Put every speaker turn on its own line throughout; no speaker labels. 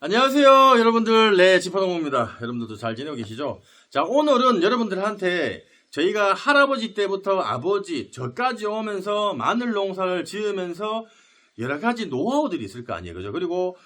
안녕하세요 여러분들. 네, 지퍼동무입니다. 여러분들도 잘 지내고 계시죠? 자, 오늘은 여러분들한테 저희가 할아버지 때부터 아버지 저까지 오면서 마늘 농사를 지으면서 여러가지 노하우들이 있을 거 아니에요, 그죠? 그리고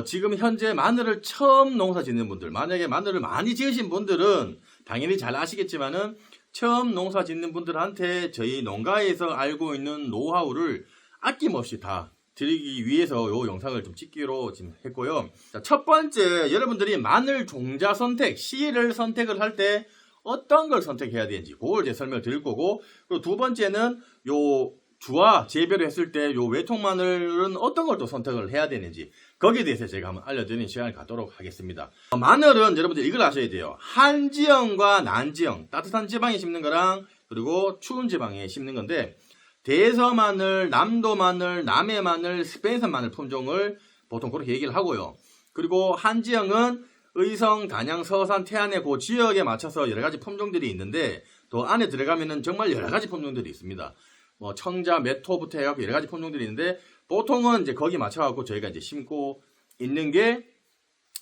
지금 현재 마늘을 처음 농사 짓는 분들, 만약에 마늘을 많이 지으신 분들은 당연히 잘 아시겠지만은 처음 농사 짓는 분들한테 저희 농가에서 알고 있는 노하우를 아낌없이 다 드리기 위해서 요 영상을 좀 찍기로 지금 했고요. 자, 첫 번째, 여러분들이 마늘 종자 선택, 씨를 선택을 할 때 어떤 걸 선택해야 되는지 그걸 이제 설명을 드릴 거고, 그리고 두 번째는 요 주와 재배를 했을 때 요 외통 마늘은 어떤 걸 또 선택을 해야 되는지 거기에 대해서 제가 한번 알려드리는 시간을 갖도록 하겠습니다. 마늘은 여러분들 이걸 아셔야 돼요. 한지형과 난지형, 따뜻한 지방에 심는 거랑 그리고 추운 지방에 심는 건데, 대서마늘, 남도마늘, 남해마늘, 스페인산 마늘 품종을 보통 그렇게 얘기를 하고요. 그리고 한지형은 의성, 단양, 서산, 태안의 그 지역에 맞춰서 여러 가지 품종들이 있는데, 또 안에 들어가면은 정말 여러 가지 품종들이 있습니다. 뭐 청자, 메토부터 해갖고 여러 가지 품종들이 있는데, 보통은 이제 거기 맞춰갖고 저희가 이제 심고 있는 게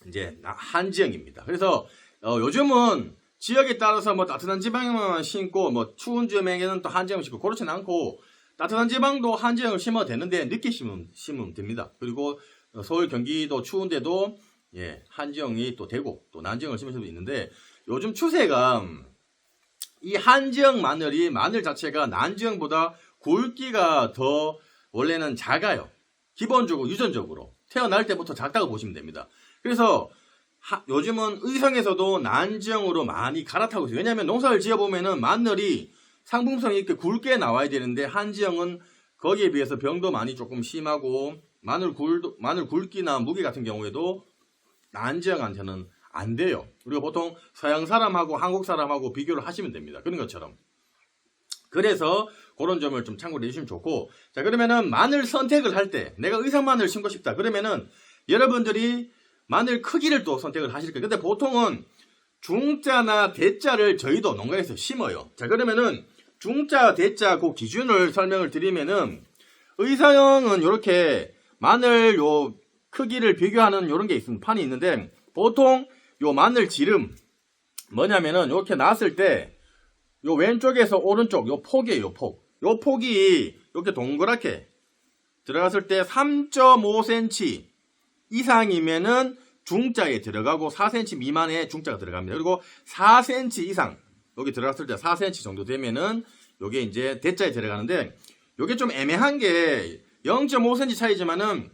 이제 한지형입니다. 그래서 요즘은 지역에 따라서 뭐 따뜻한 지방에만 심고 뭐 추운 지역에는 또 한지형을 심고 그렇진 않고, 따뜻한 지방도 한지형을 심어도 되는데 늦게 심으면 됩니다. 그리고 서울, 경기도 추운데도 한지형이 또 되고 또 난지형을 심을 수도 있는데, 요즘 추세가 이 한지형 마늘이 마늘 자체가 난지형보다 굵기가 더 원래는 작아요. 기본적으로 유전적으로 태어날 때부터 작다고 보시면 됩니다. 그래서 요즘은 의성에서도 난지형으로 많이 갈아타고 있어요. 왜냐하면 농사를 지어보면은 마늘이 상품성이 이렇게 굵게 나와야 되는데, 한지형은 거기에 비해서 병도 많이 조금 심하고 마늘 굵기나 무게 같은 경우에도 난지형한테는 안 돼요. 그리고 보통 서양 사람하고 한국 사람하고 비교를 하시면 됩니다. 그런 것처럼. 그래서 그런 점을 좀 참고를 해주시면 좋고, 자, 그러면은 마늘 선택을 할 때 내가 의성 마늘 심고 싶다 그러면은 여러분들이 마늘 크기를 또 선택을 하실 거예요. 근데 보통은 중자나 대자를 저희도 농가에서 심어요. 자, 그러면은 중자, 대자 그 기준을 설명을 드리면은, 의성은 이렇게 마늘 요 크기를 비교하는 요런 게 있으면 판이 있는데, 보통 요 마늘 지름 뭐냐면은 이렇게 놨을 때 요 왼쪽에서 오른쪽 요 폭이에요. 요 폭이 이렇게 동그랗게 들어갔을 때 3.5cm 이상이면은 중자에 들어가고 4cm 미만의 중자가 들어갑니다. 그리고 4cm 이상 여기 들어갔을 때 4cm 정도 되면은 요게 이제 대자에 들어가는데, 요게 좀 애매한 게 0.5cm 차이지만은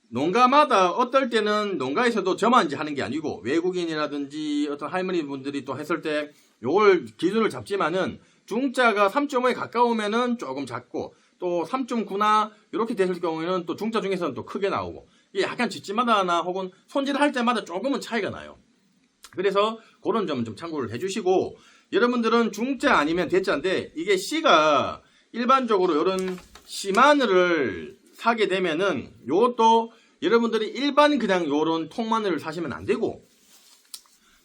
농가마다 어떨 때는 농가에서도 저만 이제 하는 게 아니고 외국인이라든지 어떤 할머니 분들이 또 했을 때 요걸 기준을 잡지만은, 중자가 3.5에 가까우면은 조금 작고 또 3.9나 이렇게 됐을 경우에는 또 중자 중에서는 또 크게 나오고, 이게 약간 짓지마다나 혹은 손질할 때마다 조금은 차이가 나요. 그래서 그런 점은 좀 참고를 해주시고, 여러분들은 중자 아니면 대자인데, 이게 씨가 일반적으로 이런 씨마늘을 사게 되면은 요것도 여러분들이 일반 그냥 요런 통마늘을 사시면 안 되고,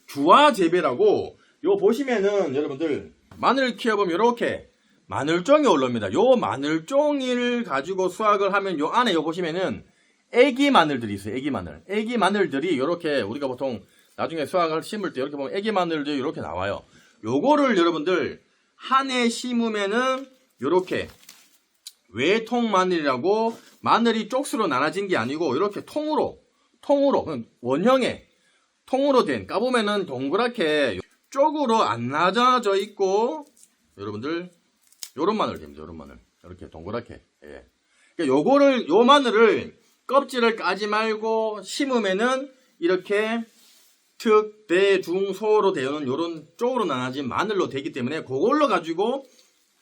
주화 재배라고 요 보시면은 여러분들 마늘 키워보면 이렇게 마늘종이 올라옵니다. 요 마늘종을 가지고 수확을 하면 요 안에 요 보시면은 애기 마늘들이 있어요. 애기 마늘들이 이렇게 우리가 보통 나중에 수확을 심을 때 이렇게 보면 애기 마늘들이 이렇게 나와요. 요거를 여러분들 한 해 심으면은 요렇게 외통 마늘이라고, 마늘이 쪽수로 나눠진 게 아니고 이렇게 통으로 원형의 통으로 된, 까보면은 동그랗게 쪽으로 안 나눠져 있고, 여러분들 요런 마늘 됩니다. 요런 마늘 이렇게 동그랗게. 그러니까 요 마늘을 껍질을 까지 말고 심으면은 이렇게 특, 대, 중, 소로 되는 요런 쪽으로 나눠진 마늘로 되기 때문에 그걸로 가지고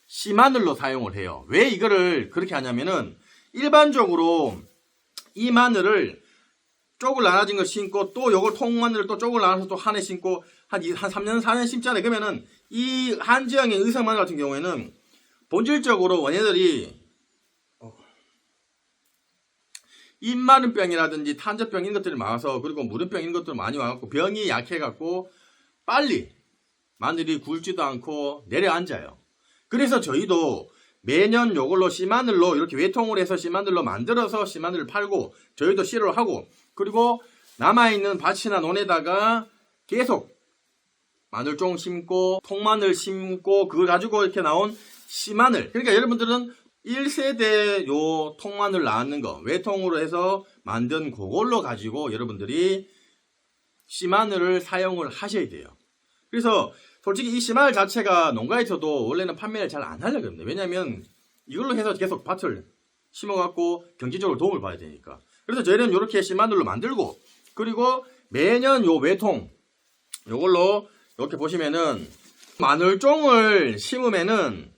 씨마늘로 사용을 해요. 왜 이거를 그렇게 하냐면은, 일반적으로 이 마늘을 쪽을 나눠진 거 심고 또 요걸 통마늘을 또 쪽을 나눠서 또 한 해 심고 한 3년 4년 심잖아요. 그러면은 이 한지형의 의성 마늘 같은 경우에는 본질적으로 원예들이 입마른병이라든지 탄저병 이런 것들이 많아서, 그리고 무름병 이런 것들 많이 와갖고 병이 약해갖고 빨리 마늘이 굵지도 않고 내려앉아요. 그래서 저희도 매년 요걸로 씨마늘로 이렇게 외통을 해서 씨마늘로 만들어서 씨마늘을 팔고 저희도 씨를 하고, 그리고 남아있는 밭이나 논에다가 계속 마늘종 심고 통마늘 심고 그걸 가지고 이렇게 나온 씨마늘, 그러니까 여러분들은 1세대 요 통마늘 나왔는 거 외통으로 해서 만든 그걸로 가지고 여러분들이 씨마늘을 사용을 하셔야 돼요. 그래서 솔직히 이 씨마늘 자체가 농가에서도 원래는 판매를 잘 안 하려고 합니다. 왜냐면 이걸로 해서 계속 밭을 심어갖고 경제적으로 도움을 봐야 되니까. 그래서 저희는 이렇게 씨마늘로 만들고, 그리고 매년 요 외통 요걸로 이렇게 보시면은 마늘종을 심으면은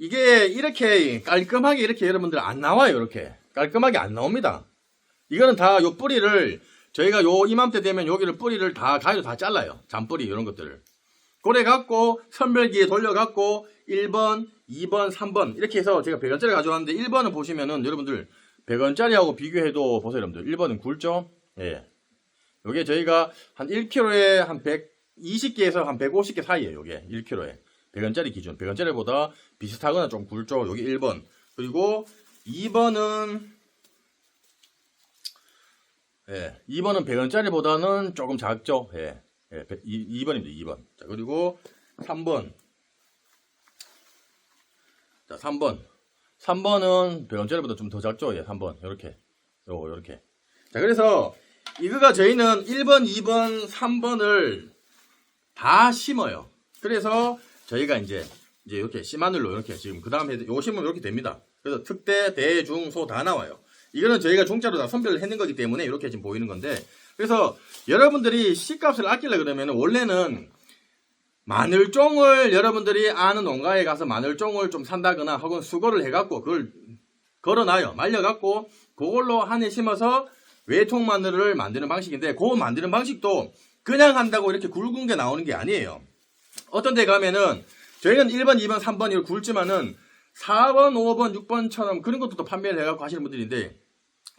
이게 이렇게 깔끔하게 이렇게 여러분들 안 나와요. 이렇게 깔끔하게 안 나옵니다. 이거는 다 요 뿌리를 저희가 요 이맘때 되면 여기를 뿌리를 다 가위로 다 잘라요. 잔뿌리 이런 것들을 그래 갖고 선별기에 돌려 갖고 1번, 2번, 3번 이렇게 해서 제가 100원짜리 가져왔는데 1번은 보시면은 여러분들 100원짜리하고 비교해도 보세요. 여러분들 1번은 굵죠? 예. 요게 저희가 한 1kg에 한 120개에서 한 150개 사이에요. 요게 1kg에 100원짜리 기준. 100원짜리보다 비슷하거나 좀 굵죠. 요게 1번. 그리고 2번은 100원짜리보다는 조금 작죠. 2번입니다. 2번. 자, 그리고 3번. 자, 3번. 3번은 100원짜리보다 좀 더 작죠. 3번. 요렇게. 요렇게. 자, 그래서 이거가 저희는 1번, 2번, 3번을 다 심어요. 그래서 저희가 이제 이렇게 씨마늘로 이렇게 지금 그 다음에 요 심으면 이렇게 됩니다. 그래서 특대, 대, 중, 소 다 나와요. 이거는 저희가 종자로 다 선별을 했는 거기 때문에 이렇게 지금 보이는 건데, 그래서 여러분들이 씨값을 아끼려 그러면 원래는 마늘종을 여러분들이 아는 농가에 가서 마늘종을 좀 산다거나 혹은 수거를 해갖고 그걸 걸어놔요. 말려갖고 그걸로 한 해 심어서 외통 마늘을 만드는 방식인데, 그 만드는 방식도 그냥 한다고 이렇게 굵은 게 나오는 게 아니에요. 어떤 데 가면은 저희는 1번, 2번, 3번 이걸 굵지만은 4번, 5번, 6번처럼 그런 것도 또 판매를 해갖고 하시는 분들인데,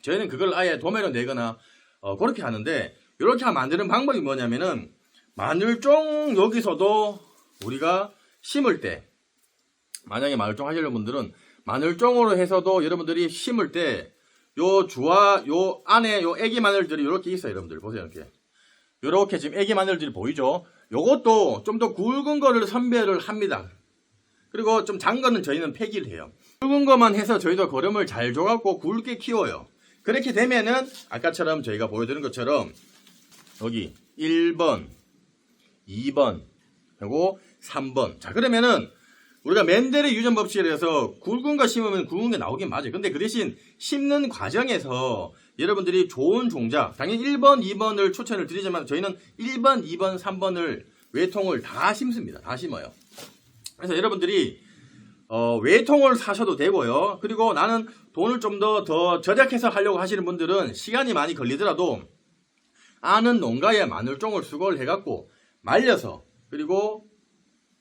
저희는 그걸 아예 도매로 내거나 그렇게 하는데, 이렇게 만드는 방법이 뭐냐면은 마늘종 여기서도 우리가 심을 때, 만약에 마늘종 하시려는 분들은 마늘종으로 해서도 여러분들이 심을 때 요 주와 요 안에 요 애기 마늘들이 이렇게 있어요. 여러분들 보세요. 이렇게 지금 애기 마늘들이 보이죠? 요것도 좀 더 굵은 거를 선별을 합니다. 그리고 좀 작은 거는 저희는 폐기를 해요. 굵은 거만 해서 저희도 거름을 잘 줘갖고 굵게 키워요. 그렇게 되면은 아까처럼 저희가 보여드린 것처럼 여기 1번, 2번, 그리고 3번. 자, 그러면은 우리가 맨델의 유전 법칙에 해서 굵은 거 심으면 굵은 게 나오긴 맞아요. 근데 그 대신 심는 과정에서 여러분들이 좋은 종자, 당연히 1번, 2번을 추천을 드리지만 저희는 1번, 2번, 3번을 외통을 다 심습니다. 다 심어요. 그래서 여러분들이 외통을 사셔도 되고요. 그리고 나는 돈을 좀 더 절약해서 하려고 하시는 분들은 시간이 많이 걸리더라도 아는 농가에 마늘종을 수거를 해갖고 말려서, 그리고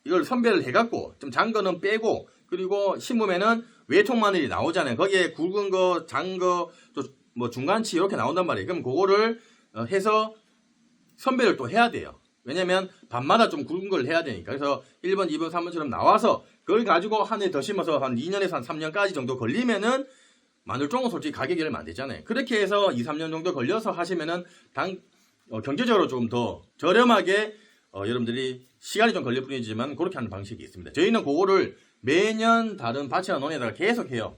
이걸 선별을 해갖고 좀 작은 거는 빼고, 그리고 심으면은 외통 마늘이 나오잖아요. 거기에 굵은 거, 작은 거, 또 뭐 중간치 이렇게 나온단 말이에요. 그럼 그거를 해서 선별을 또 해야 돼요. 왜냐면 밤마다 좀 굵은 걸 해야 되니까. 그래서 1번, 2번, 3번처럼 나와서 그걸 가지고 한 해 더 심어서 한 2년에서 한 3년까지 정도 걸리면은 마늘종은 솔직히 가격이 얼마 안 되잖아요. 그렇게 해서 2, 3년 정도 걸려서 하시면은 경제적으로 조금 더 저렴하게 여러분들이 시간이 좀 걸릴 뿐이지만 그렇게 하는 방식이 있습니다. 저희는 그거를 매년 다른 밭이나 논에다가 계속 해요.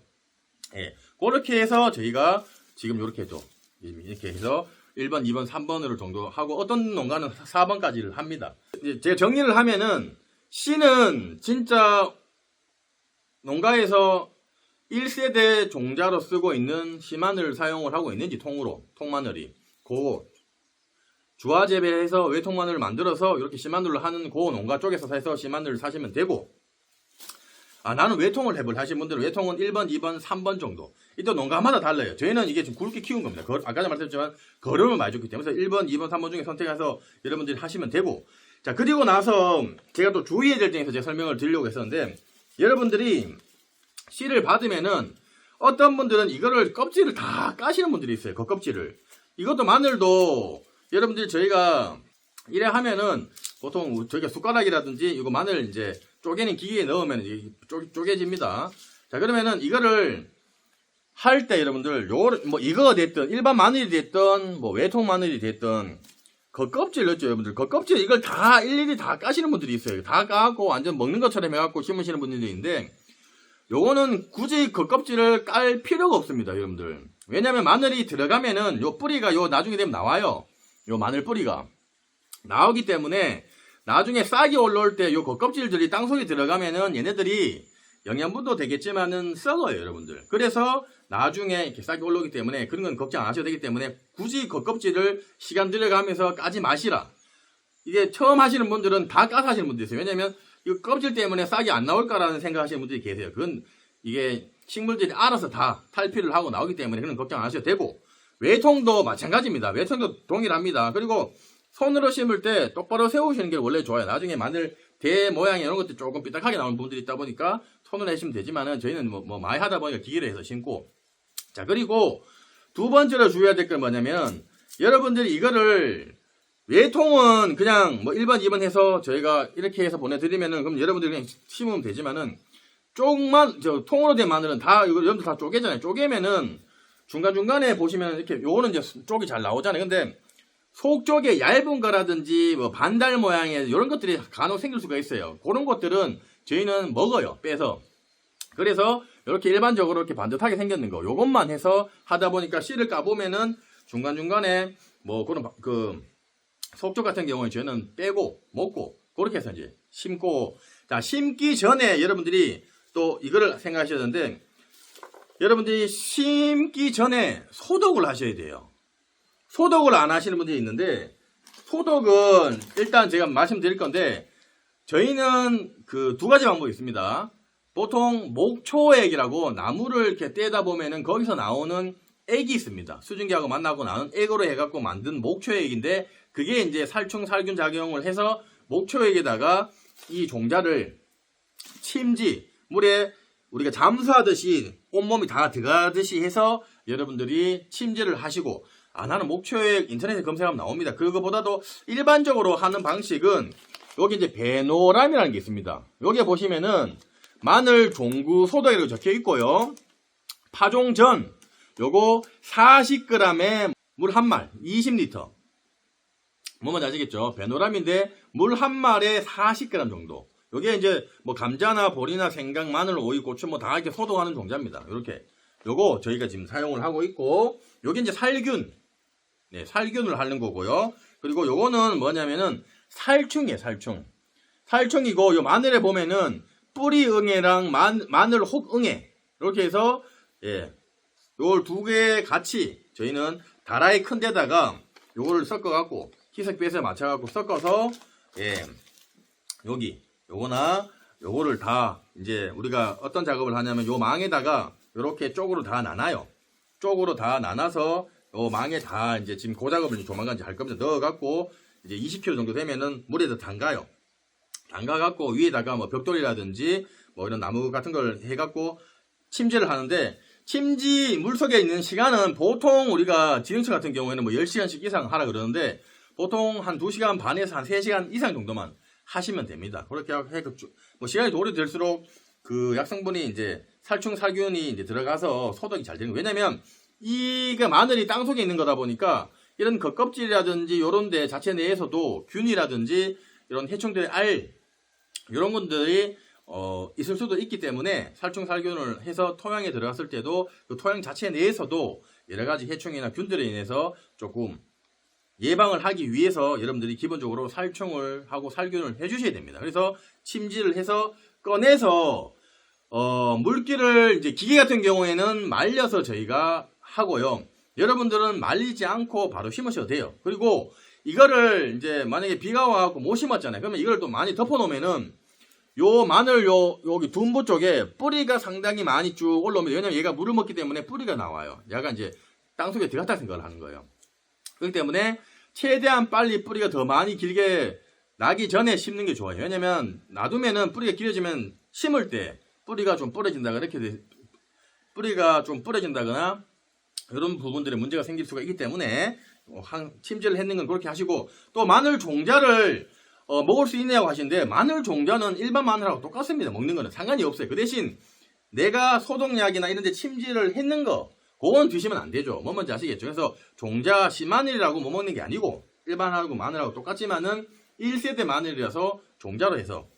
예, 그렇게 해서 저희가 지금 이렇게 해서 1번, 2번, 3번으로 정도 하고, 어떤 농가는 4번까지를 합니다. 이제 제가 정리를 하면은 씨는 진짜 농가에서 1세대 종자로 쓰고 있는 씨마늘을 사용을 하고 있는지, 통마늘이 그 주화 재배해서 외통마늘을 만들어서 이렇게 씨마늘로 하는 그 농가 쪽에서 사서 씨마늘을 사시면 되고, 나는 외통을 해볼 하신 분들은 외통은 1번, 2번, 3번 정도. 이또 농가마다 달라요. 저희는 이게 좀 굵게 키운 겁니다. 아까 말씀드렸지만 거름을 많이 줬기 때문에 1번, 2번, 3번 중에 선택해서 여러분들이 하시면 되고, 자, 그리고 나서 제가 또 주의해야 될 점에서 제가 설명을 드리려고 했었는데, 여러분들이 씨를 받으면은 어떤 분들은 이거를 껍질을 다 까시는 분들이 있어요. 겉껍질을. 이것도 마늘도 여러분들이 저희가 이래 하면은 보통 저희가 숟가락이라든지 이거 마늘 이제 쪼개는 기계에 넣으면 쪼개집니다. 자, 그러면은 이거를 할 때 여러분들 뭐 이거가 됐든 일반 마늘이 됐든 뭐 외통 마늘이 됐든 겉껍질 넣죠 여러분들. 겉껍질 이걸 다 일일이 다 까시는 분들이 있어요. 다 까갖고 완전 먹는 것처럼 해갖고 심으시는 분들이 있는데 요거는 굳이 겉껍질을 깔 필요가 없습니다 여러분들. 왜냐면 마늘이 들어가면은 요 뿌리가 요 나중에 되면 나와요. 요 마늘 뿌리가 나오기 때문에 나중에 싹이 올라올 때 요 겉껍질들이 땅속에 들어가면은 얘네들이 영양분도 되겠지만은 썩어요 여러분들. 그래서 나중에 이렇게 싹이 올라오기 때문에 그런 건 걱정 안 하셔도 되기 때문에 굳이 겉껍질을 시간 들여가면서 까지 마시라. 이게 처음 하시는 분들은 다 까서 하시는 분들이 있어요. 왜냐면 이 껍질 때문에 싹이 안 나올까라는 생각하시는 분들이 계세요. 그건 이게 식물들이 알아서 다 탈피를 하고 나오기 때문에 그런 걱정 안 하셔도 되고, 외통도 마찬가지입니다. 외통도 동일합니다. 그리고 손으로 심을 때 똑바로 세우시는 게 원래 좋아요. 나중에 마늘 대 모양이 이런 것들이 조금 삐딱하게 나오는 부분들이 있다 보니까 손으로 해시면 되지만은 저희는 뭐 많이 하다 보니까 기계로 해서 심고. 자, 그리고 두 번째로 주의해야 될 건 뭐냐면 여러분들이 이거를 외통은 그냥 뭐 1번, 2번 해서 저희가 이렇게 해서 보내드리면은 그럼 여러분들이 그냥 심으면 되지만은 조금만 통으로 된 마늘은 다 이거 여러분들 다 쪼개잖아요. 쪼개면은 중간중간에 보시면 이렇게 요거는 이제 쪽이 잘 나오잖아요. 근데 속 쪽에 얇은 거라든지 뭐 반달 모양의 이런 것들이 간혹 생길 수가 있어요. 그런 것들은 저희는 먹어요. 빼서. 그래서 이렇게 일반적으로 이렇게 반듯하게 생겼는 거 요것만 해서 하다 보니까 씨를 까보면은 중간중간에 뭐 그런 그 속쪽 같은 경우에 저희는 빼고 먹고 그렇게 해서 이제 심고. 자, 심기 전에 여러분들이 또 이거를 생각하셔야 되는데 여러분들이 심기 전에 소독을 하셔야 돼요. 소독을 안 하시는 분들이 있는데 소독은 일단 제가 말씀드릴 건데 저희는 그 두 가지 방법이 있습니다. 보통 목초액이라고 나무를 이렇게 떼다 보면은 거기서 나오는 액이 있습니다. 수증기하고 만나고 나온 액으로 해갖고 만든 목초액인데 그게 이제 살충 살균 작용을 해서 목초액에다가 이 종자를 침지 물에 우리가 잠수하듯이 온몸이 다 들어가듯이 해서 여러분들이 침지를 하시고, 나는 목초액 인터넷에 검색하면 나옵니다. 그거보다도 일반적으로 하는 방식은 여기 이제 베노람이라는 게 있습니다. 여기에 보시면은 마늘 종구 소독이라고 적혀 있고요. 파종 전 요거 40g에 물 한 말 20리터. 뭔지 아시겠죠? 베노람인데 물 한 말에 40g 정도. 요게 이제 뭐 감자나 보리나 생강, 마늘, 오이, 고추 뭐 다 이렇게 소독하는 종자입니다. 이렇게 요거 저희가 지금 사용을 하고 있고, 요게 이제 살균. 네, 살균을 하는 거고요. 그리고 요거는 뭐냐면은 살충이에요, 살충. 살충이고 요 마늘에 보면은 뿌리 응애랑 마늘 혹 응애 이렇게 해서 예, 요걸 두 개 같이 저희는 다라이 큰 데다가 요거를 섞어 갖고 희석 배수에 맞춰 갖고 섞어서 예, 여기 요거나 요거를 다 이제 우리가 어떤 작업을 하냐면 요 망에다가 요렇게 쪽으로 다 나눠요. 쪽으로 다 나눠서 요 망에 다 이제 지금 그 작업을 조만간 이제 할 겁니다. 넣어 갖고 이제 20kg 정도 되면은 물에다 담가요. 담가 갖고 위에다가 뭐 벽돌이라든지 뭐 이런 나무 같은 걸 해 갖고 침지를 하는데, 침지 물속에 있는 시간은 보통 우리가 지능층 같은 경우에는 뭐 10시간씩 이상 하라 그러는데 보통 한 2시간 반에서 한 3시간 이상 정도만 하시면 됩니다. 그렇게 해서 뭐 시간이 오래될수록 그 약성분이 이제 살충 살균이 이제 들어가서 소독이 잘 되는 거예요. 왜냐면 이게 마늘이 땅 속에 있는 거다 보니까 이런 겉껍질이라든지 이런 데 자체 내에서도 균이라든지 이런 해충들의 알 이런 것들이 있을 수도 있기 때문에 살충 살균을 해서 토양에 들어갔을 때도 그 토양 자체 내에서도 여러 가지 해충이나 균들에 인해서 조금 예방을 하기 위해서 여러분들이 기본적으로 살충을 하고 살균을 해주셔야 됩니다. 그래서 침지를 해서 꺼내서 물기를 이제 기계 같은 경우에는 말려서 저희가 하고요. 여러분들은 말리지 않고 바로 심으셔도 돼요. 그리고 이거를 이제 만약에 비가 와갖고 못 심었잖아요. 그러면 이걸 또 많이 덮어 놓으면은 요 마늘 여기 둔부 쪽에 뿌리가 상당히 많이 쭉 올라옵니다. 왜냐면 얘가 물을 먹기 때문에 뿌리가 나와요. 얘가 이제 땅속에 들어갔다 생각을 하는 거예요. 그렇기 때문에 최대한 빨리 뿌리가 더 많이 길게 나기 전에 심는 게 좋아요. 왜냐면 놔두면은 뿌리가 길어지면 심을 때 뿌리가 좀 부러진다거나 이렇게 뿌리가 좀 부러진다거나 이런 부분들에 문제가 생길 수가 있기 때문에 침지를 했는 건 그렇게 하시고, 또 마늘 종자를 먹을 수 있냐고 하시는데 마늘 종자는 일반 마늘하고 똑같습니다. 먹는 거는 상관이 없어요. 그 대신 내가 소독약이나 이런 데 침지를 했는 거, 그건 드시면 안 되죠. 뭐 뭔지 아시겠죠? 그래서 종자 씨마늘이라고 뭐 먹는 게 아니고, 일반하고 마늘하고 똑같지만은 1세대 마늘이라서 종자로 해서,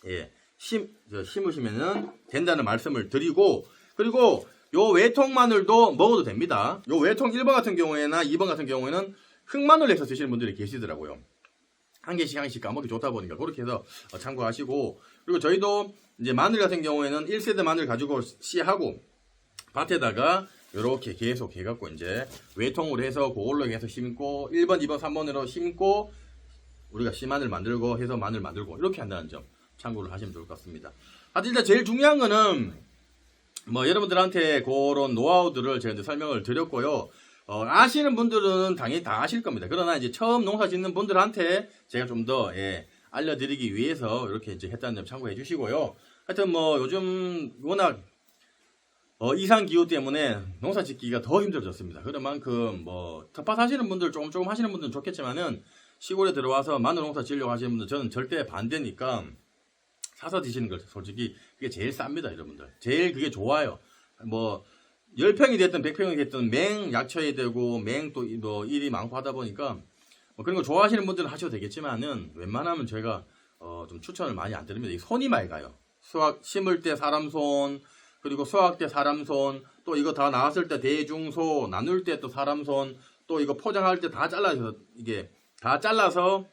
예, 심으시면은 된다는 말씀을 드리고, 그리고 요 외통 마늘도 먹어도 됩니다. 요 외통 1번 같은 경우에나 2번 같은 경우에는 흑마늘 내서 드시는 분들이 계시더라고요. 한 개씩 까먹기 좋다 보니까 그렇게 해서 참고하시고, 그리고 저희도 이제 마늘 같은 경우에는 1세대 마늘 가지고 씨하고 밭에다가 이렇게 계속 해갖고 이제 외통으로 해서 그걸로 해서 심고 1번, 2번, 3번으로 심고 우리가 씨마늘 만들고 해서 마늘 만들고 이렇게 한다는 점 참고를 하시면 좋을 것 같습니다. 하여튼 일단 제일 중요한 거는 뭐 여러분들한테 그런 노하우들을 제가 이제 설명을 드렸고요. 아시는 분들은 당연히 다 아실 겁니다. 그러나 이제 처음 농사 짓는 분들한테 제가 좀 더 알려드리기 위해서 이렇게 이제 했다는 점 참고해 주시고요. 하여튼 뭐 요즘 워낙 이상 기후 때문에 농사 짓기가 더 힘들어졌습니다. 그런 만큼 뭐 텃밭 하시는 분들 조금 하시는 분들은 좋겠지만은 시골에 들어와서 마늘 농사 지으려고 하시는 분들 저는 절대 반대니까 사서 드시는 걸 솔직히 그게 제일 쌉니다, 여러분들. 제일 그게 좋아요. 뭐 10평이 됐든 100평이 됐든 맹 약쳐야 되고 맹 또 뭐 일이 많고 하다 보니까 뭐 그런 거 좋아하시는 분들은 하셔도 되겠지만은 웬만하면 제가 좀 추천을 많이 안 드립니다. 이 손이 맑아요. 심을 때 사람 손, 그리고 수확 때 사람 손, 또 이거 다 나왔을 때 대중소, 나눌 때 또 사람 손, 또 이거 포장할 때 다 잘라서 이게 다 잘라서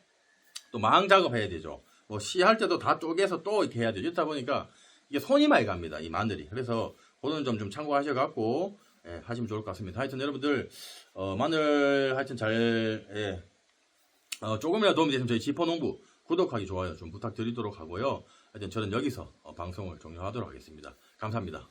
또 망 작업해야 되죠. 뭐 씨할 때도 다 쪼개서 또 이렇게 해야 되죠. 이렇다 보니까 이게 손이 많이 갑니다, 이 마늘이. 그래서 그런 점 좀 참고하셔갖고 하시면 좋을 것 같습니다. 하여튼 여러분들 마늘 하여튼 잘 조금이라도 도움이 되시면 저희 지퍼농부 구독하기 좋아요 좀 부탁드리도록 하고요. 하여튼 저는 여기서 방송을 종료하도록 하겠습니다. 감사합니다.